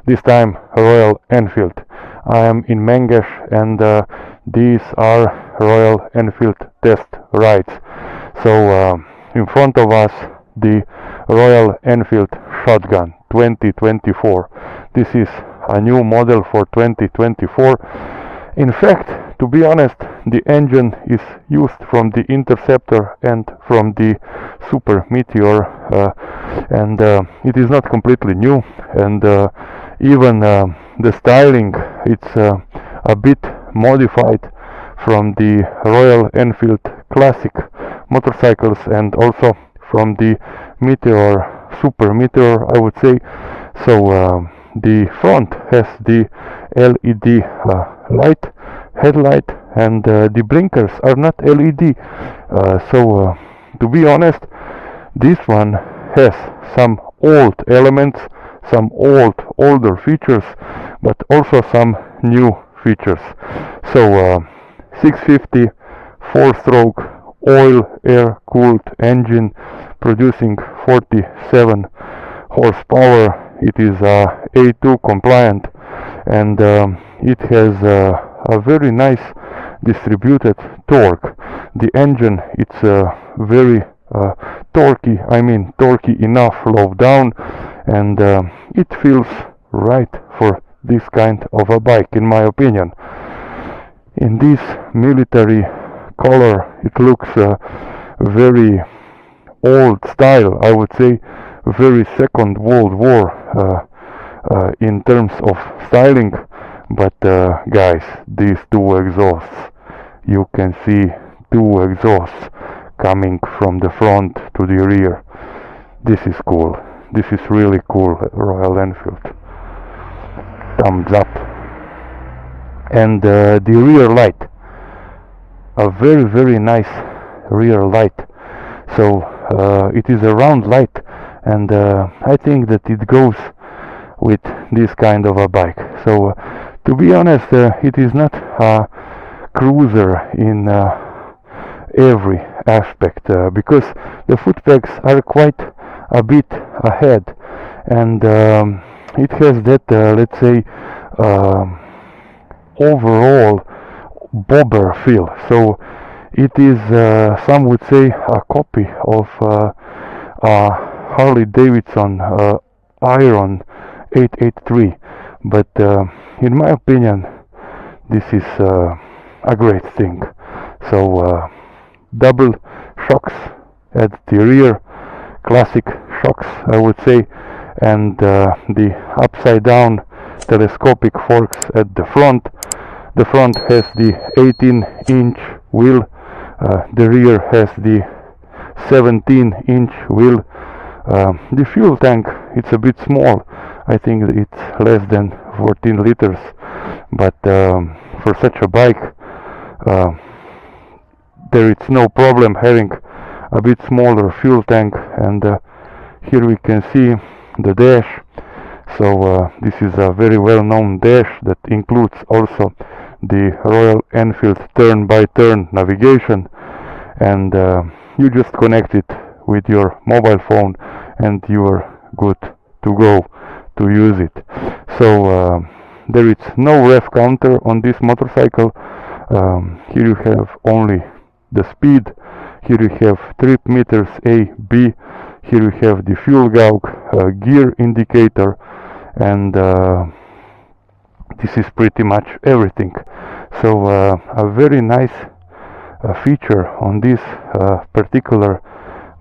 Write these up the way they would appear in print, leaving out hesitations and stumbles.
this time Royal Enfield. I am in Mengeš, and these are Royal Enfield test rides. So in front of us the Royal Enfield Shotgun 2024. This is a new model for 2024. In fact, to be honest, the engine is used from the Interceptor and from the Super Meteor, and it is not completely new, and even the styling, it's a bit modified from the Royal Enfield classic motorcycles and also from the Meteor, Super Meteor, I would say. So the front has the LED headlight, and the blinkers are not LED. So to be honest, this one has some old elements, some older features, but also some new features. So 650 4-stroke oil air cooled engine producing 47 horsepower. It is A2 compliant, and it has a very nice distributed torque. The engine, it's very torquey enough low down, and it feels right for this kind of a bike, in my opinion. In this military color, it looks very old style, I would say, very Second World War in terms of styling. But guys, these two exhausts, you can see two exhausts coming from the front to the rear. This is cool. This is really cool, Royal Enfield. Thumbs up. And the rear light, a very nice rear light. So it is a round light, and I think that it goes with this kind of a bike. So to be honest, it is not a cruiser in every aspect, because the foot pegs are quite a bit ahead, and it has that let's say overall bobber feel. So it is some would say a copy of Harley Davidson Iron 883, but in my opinion this is a great thing. So double shocks at the rear, classic shocks I would say, and the upside down telescopic forks at the front. The front has the 18-inch wheel, the rear has the 17-inch wheel. The fuel tank, it's a bit small. I think it's less than 14 liters, but for such a bike there is no problem having a bit smaller fuel tank. And here we can see the dash. So this is a very well-known dash that includes also the Royal Enfield turn-by-turn navigation, and you just connect it with your mobile phone and you are good to go to use it. So there is no ref counter on this motorcycle. Here you have only the speed. Here you have trip meters A, B. Here you have the fuel gauge, gear indicator, and this is pretty much everything. So a very nice feature on this particular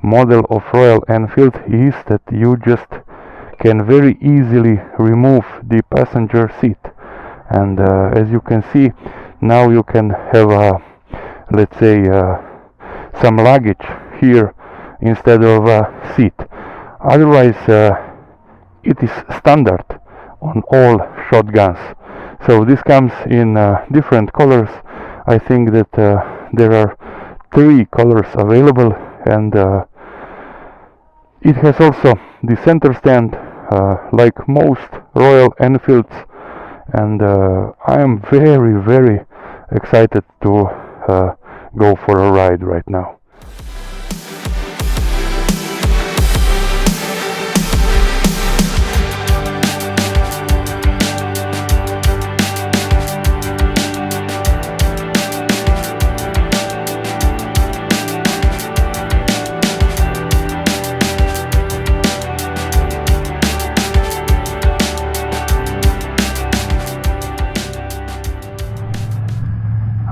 model of Royal Enfield is that you just can very easily remove the passenger seat, and as you can see now you can have a, let's say some luggage here instead of a seat. Otherwise it is standard on all shotguns. So this comes in different colors. I think that there are 3 colors available, and it has also the center stand like most Royal Enfields, and I am very excited to go for a ride right now.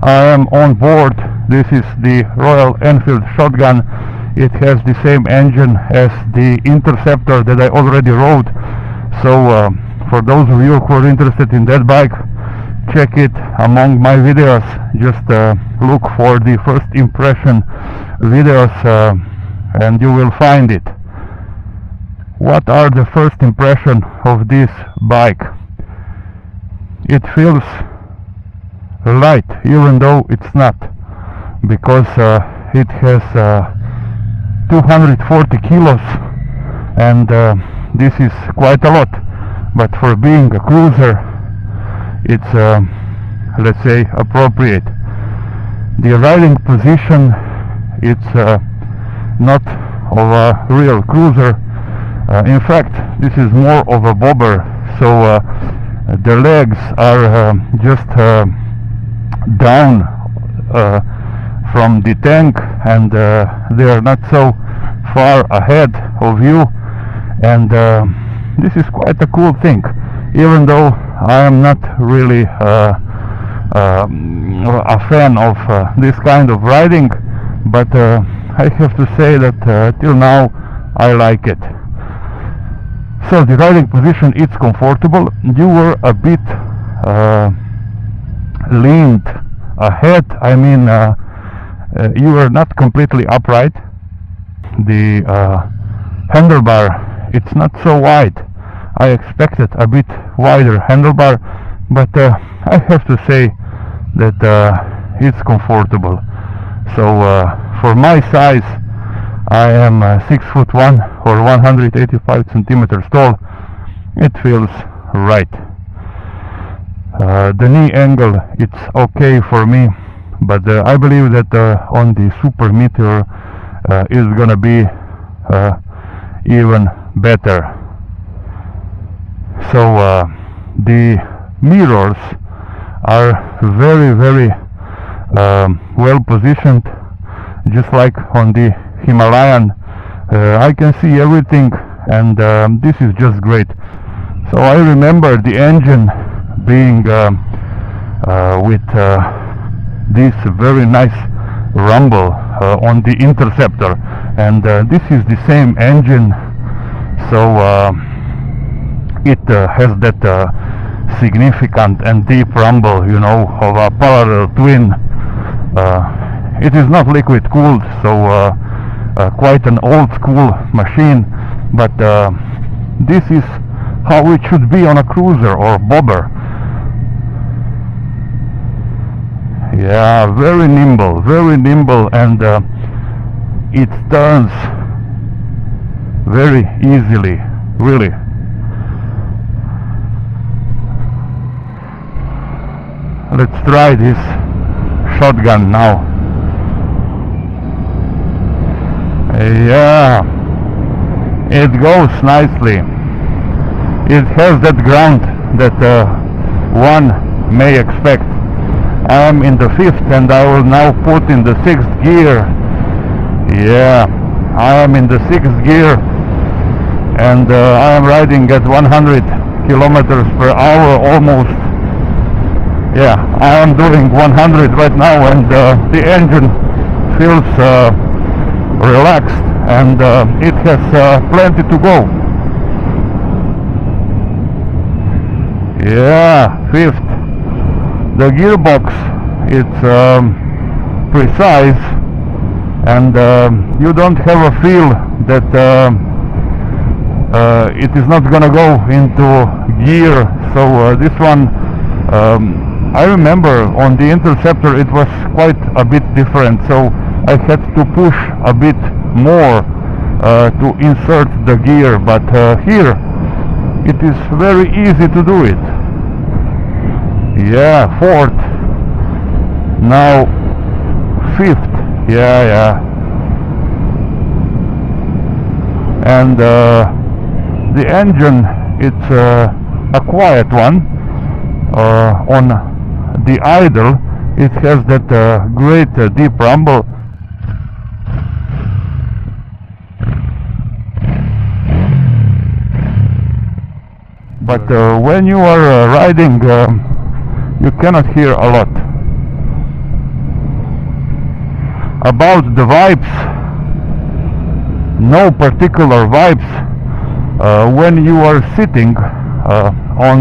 I am on board. This is the Royal Enfield Shotgun. It has the same engine as the Interceptor that I already rode. So for those of you who are interested in that bike, check it among my videos. Just look for the first impression videos and you will find it. What are the first impression of this bike? It feels light, even though it's not, because it has 240 kilos, and this is quite a lot, but for being a cruiser it's let's say appropriate. The riding position, it's not of a real cruiser. In fact, this is more of a bobber, so the legs are just down from the tank, and they are not so far ahead of you, and this is quite a cool thing, even though I am not really a fan of this kind of riding, but I have to say that till now I like it. So the riding position, it's comfortable. You were a bit leaned ahead. I mean, you were not completely upright. The handlebar, it's not so wide. I expected a bit wider handlebar, but I have to say that it's comfortable. So for my size, I am 6'1" or 185 centimeters tall. It feels right. The knee angle, it's okay for me, but I believe that on the Super Meteor is gonna be even better. So the mirrors are very, very well positioned, just like on the Himalayan. I can see everything, and this is just great. So I remember the engine being with this very nice rumble on the Interceptor, and this is the same engine, so it has that significant and deep rumble, you know, of a parallel twin. It is not liquid cooled, so quite an old school machine, but this is how it should be on a cruiser or bobber. Yeah, very nimble, and it turns very easily, really. Let's try this shotgun now. Yeah, it goes nicely. It has that ground that one may expect. I am in the 5th, and I will now put in the 6th gear. Yeah, I am in the 6th gear, and I am riding at 100 kilometers per hour almost. Yeah, I am doing 100 right now, and the engine feels relaxed, and it has plenty to go. Yeah, 5th. The gearbox, it's precise, and you don't have a feel that it is not gonna go into gear. So this one, I remember on the Interceptor it was quite a bit different, so I had to push a bit more to insert the gear, but here it is very easy to do it. Yeah, 4th, now 5th. Yeah, and the engine, it's a quiet one. On the idle, it has that great deep rumble. But when you are riding, you cannot hear a lot. about the vibes, no particular vibes. When you are sitting on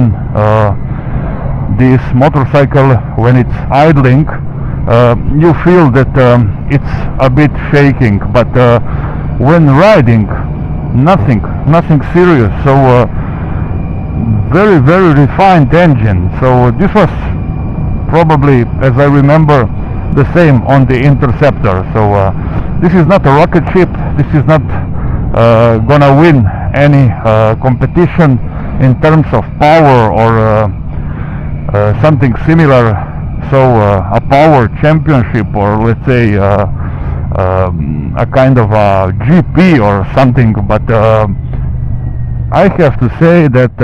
this motorcycle, when it's idling, you feel that it's a bit shaking, but when riding, nothing serious. So very refined engine. So this was probably, as I remember, the same on the Interceptor. So this is not a rocket ship. This is not gonna win any competition in terms of power or something similar. So a power championship, or let's say a kind of a GP or something. But I have to say that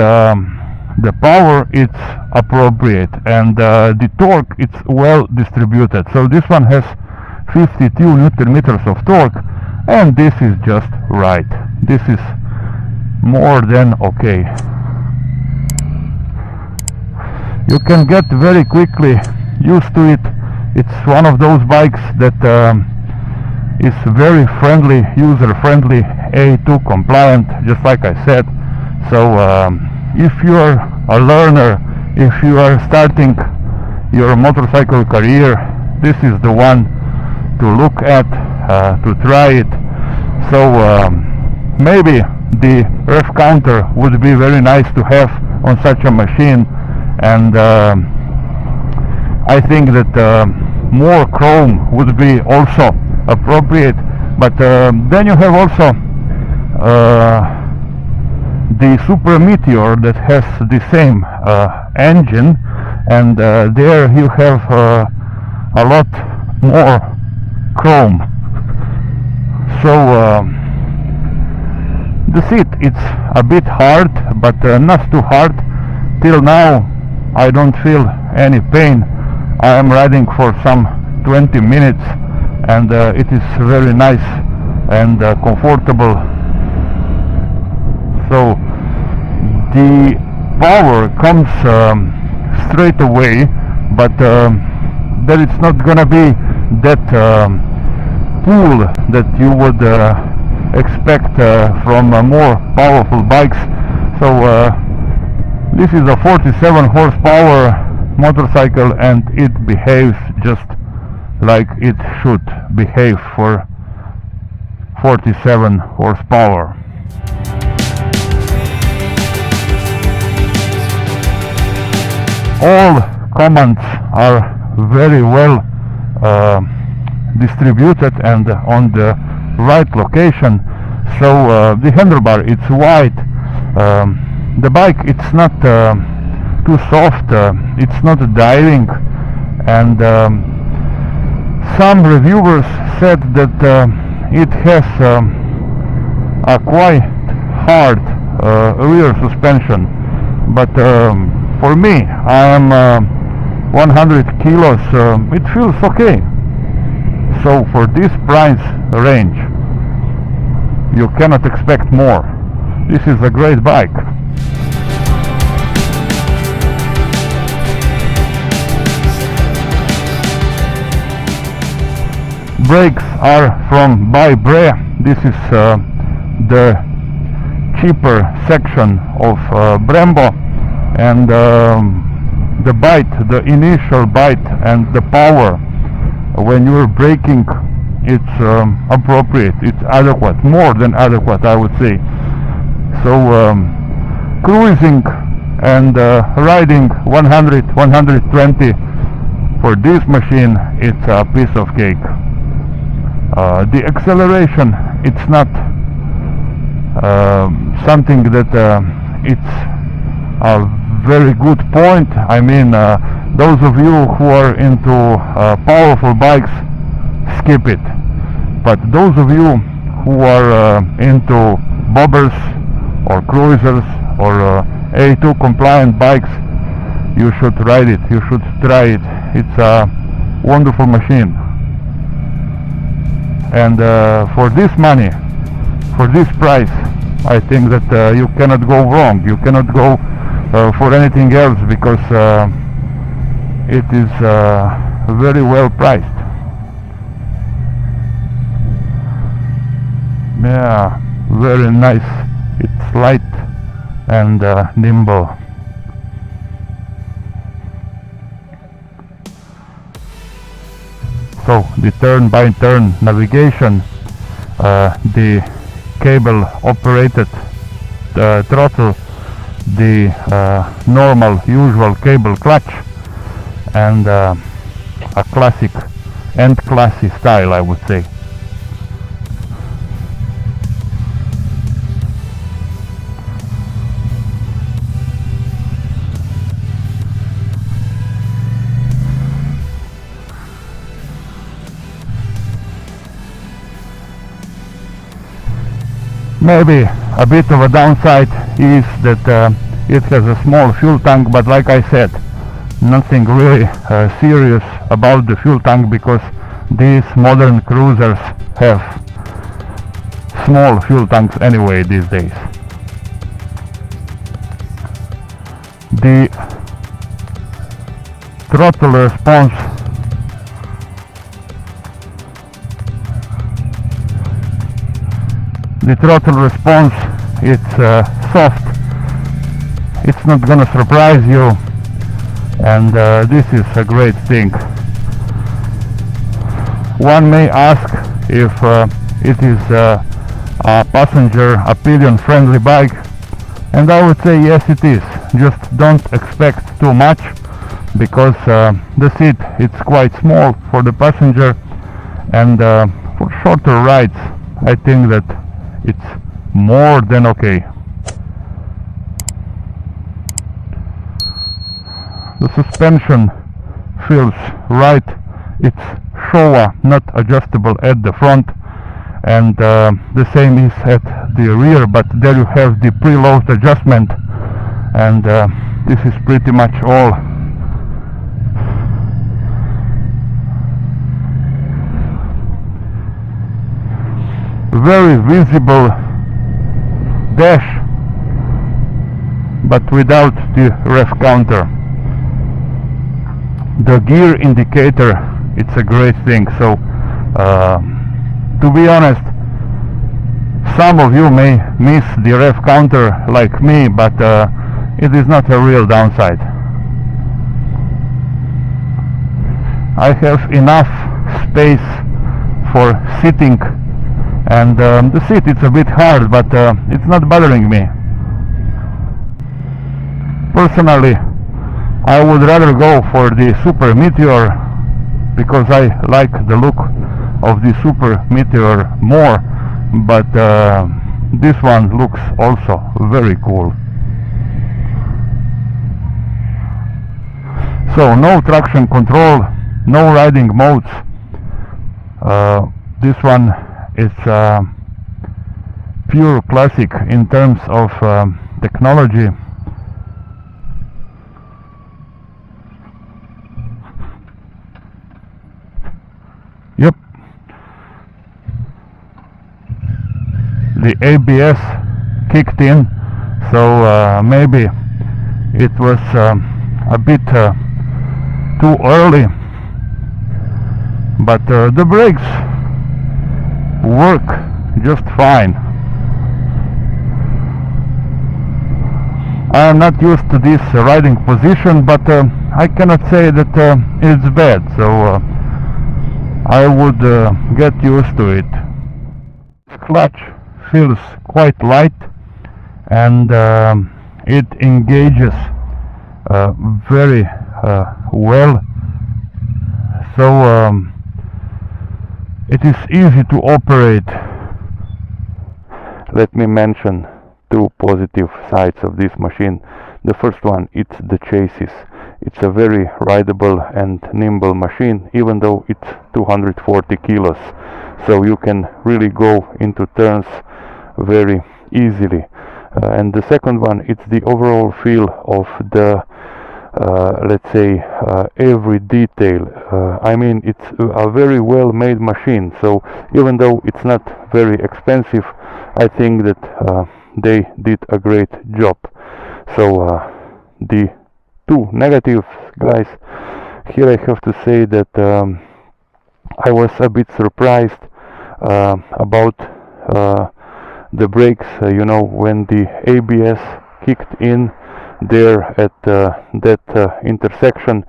the power is appropriate, and the torque it's well distributed. So this one has 52 Newton meters of torque, and this is just right. This is more than okay. You can get very quickly used to it. It's one of those bikes that is very friendly, user friendly, A2 compliant, just like I said. So if you are a learner, if you are starting your motorcycle career, this is the one to look at, to try it. So maybe the ref counter would be very nice to have on such a machine, and I think that more chrome would be also appropriate. But then you have also the Super Meteor that has the same engine, and there you have a lot more chrome. So the seat, it's a bit hard, but not too hard. Till now I don't feel any pain. I am riding for some 20 minutes, and it is very nice and comfortable. So the power comes straight away, but there it's not gonna be that pull that you would expect from more powerful bikes. So this is a 47 horsepower motorcycle, and it behaves just like it should behave for 47 horsepower. All commands are very well distributed and on the right location. So the handlebar, it's wide. The bike, it's not too soft, it's not diving, and some reviewers said that it has a quite hard rear suspension, but for me, I am 100 kilos, it feels okay. So for this price range, you cannot expect more. This is a great bike. Brakes are from Bre. This is the cheaper section of Brembo, and the bite, the initial bite and the power when you're braking, it's appropriate, it's adequate, more than adequate, I would say. So cruising and riding 100, 120 for this machine, it's a piece of cake. The acceleration, it's not something that it's a very good point. I mean, those of you who are into powerful bikes, skip it. But those of you who are into bobbers or cruisers or A2 compliant bikes, you should ride it, you should try it. It's a wonderful machine. And for this money, for this price, I think that you cannot go wrong. You cannot go for anything else, because it is very well priced. Yeah, very nice. It's light and nimble. So the turn-by-turn navigation, the cable operated throttle, the normal usual cable clutch, and a classic and classy style, I would say. Maybe a bit of a downside is that it has a small fuel tank, but like I said, nothing really serious about the fuel tank, because these modern cruisers have small fuel tanks anyway these days. The throttle response it's soft, it's not gonna surprise you, and this is a great thing. One may ask if it is a passenger, a pillion friendly bike, and I would say yes, it is. Just don't expect too much, because the seat it's quite small for the passenger, and for shorter rides I think that it's more than okay. The suspension feels right. It's Showa, not adjustable at the front, and the same is at the rear, but there you have the preload adjustment, and this is pretty much all. Very visible dash, but without the ref counter. The gear indicator, it's a great thing. So to be honest, some of you may miss the ref counter like me, but it is not a real downside. I have enough space for sitting, and the seat it's a bit hard, but it's not bothering me. Personally, I would rather go for the Super Meteor, because I like the look of the Super Meteor more, but this one looks also very cool. So no traction control, no riding modes. This one is pure classic in terms of technology. Yep, the ABS kicked in, so maybe it was a bit too early, but the brakes work just fine. I am not used to this riding position, but I cannot say that it's bad, so I would get used to it. Clutch feels quite light, and it engages very well, so it is easy to operate. Let me mention two positive sides of this machine. The first one, it's the chassis. It's a very rideable and nimble machine, even though it's 240 kilos. So you can really go into turns very easily. And the second one, it's the overall feel of the let's say every detail. I mean, it's a very well made machine, so even though it's not very expensive, I think that they did a great job. So the two negatives, guys, here I have to say that I was a bit surprised about the brakes, you know, when the ABS kicked in there at that intersection.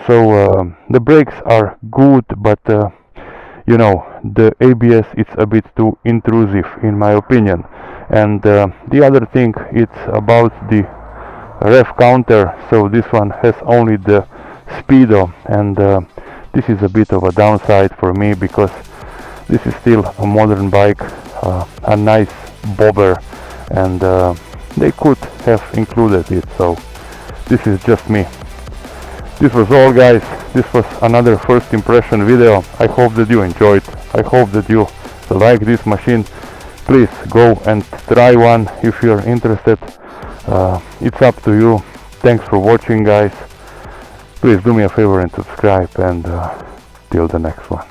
So the brakes are good, but you know, the ABS it's a bit too intrusive in my opinion. And the other thing, it's about the ref counter. So this one has only the speedo, and this is a bit of a downside for me, because this is still a modern bike, a nice bobber, and they could have included it. So this is just me. This was all, guys. This was another first impression video. I hope that you enjoyed. I hope that you like this machine. Please go and try one if you're interested. It's up to you. Thanks for watching, guys. Please do me a favor and subscribe, and till the next one.